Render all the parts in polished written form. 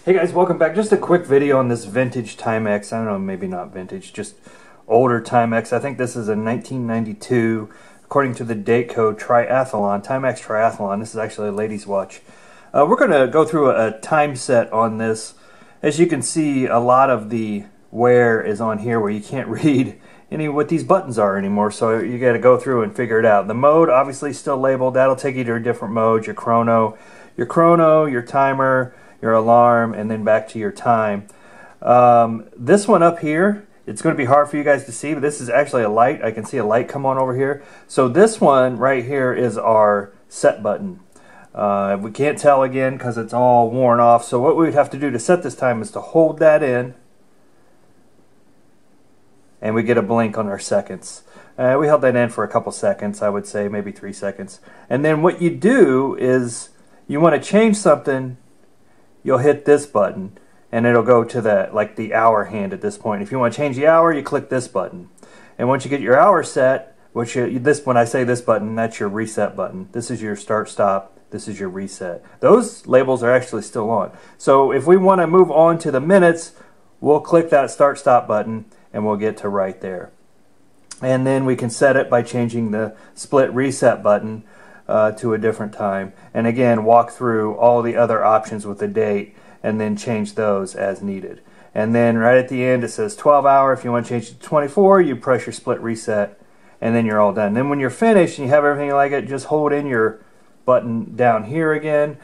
Hey guys, welcome back. Just a quick video on this vintage Timex. I don't know, maybe not vintage, just older Timex. I think this is a 1992, according to the date code, Triathlon, Timex Triathlon. This is actually a lady's watch. We're going to go through a time set on this. As you can see, a lot of the wear is on here where you can't read what these buttons are anymore, so you got to go through and figure it out. The mode, obviously, still labeled. That'll take you to a different mode. Your chrono, your timer, your alarm, and then back to your time. This one up here, it's going to be hard for you guys to see, but this is actually a light. I can see a light come on over here. So this one right here is our set button. We can't tell again because it's all worn off. So what we would have to do to set this time is to hold that in, and we get a blink on our seconds. We held that in for a couple seconds, I would say maybe 3 seconds. And then what you do is you want to change something, you'll hit this button and it'll go to the hour hand at this point. If you want to change the hour, you click this button. And once you get your hour set, when I say this button, that's your reset button. This is your start stop, this is your reset. Those labels are actually still on. So if we want to move on to the minutes, we'll click that start stop button and we'll get to right there. And then we can set it by changing the split reset button to a different time, and again walk through all the other options with the date and then change those as needed. And then right at the end it says 12 hour. If you want to change it to 24, you press your split reset and then you're all done. Then when you're finished and you have everything like it, just hold in your button down here again,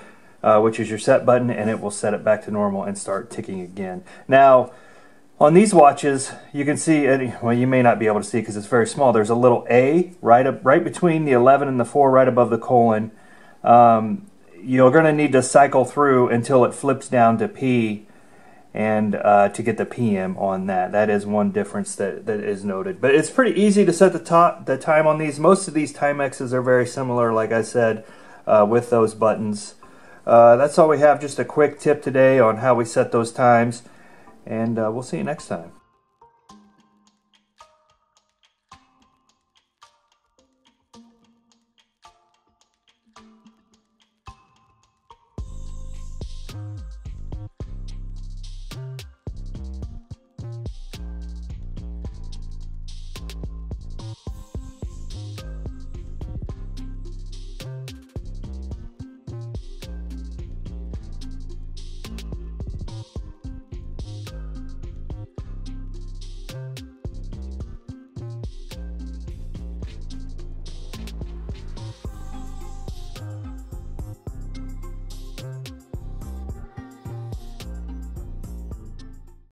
which is your set button, and it will set it back to normal and start ticking again. Now on these watches, you can see, well, you may not be able to see because it's very small. There's a little A right between the 11 and the 4, right above the colon. You're going to need to cycle through until it flips down to P, and to get the PM on that. That is one difference that is noted. But it's pretty easy to set the time on these. Most of these Timexes are very similar, like I said, with those buttons. That's all we have. Just a quick tip today on how we set those times. And we'll see you next time.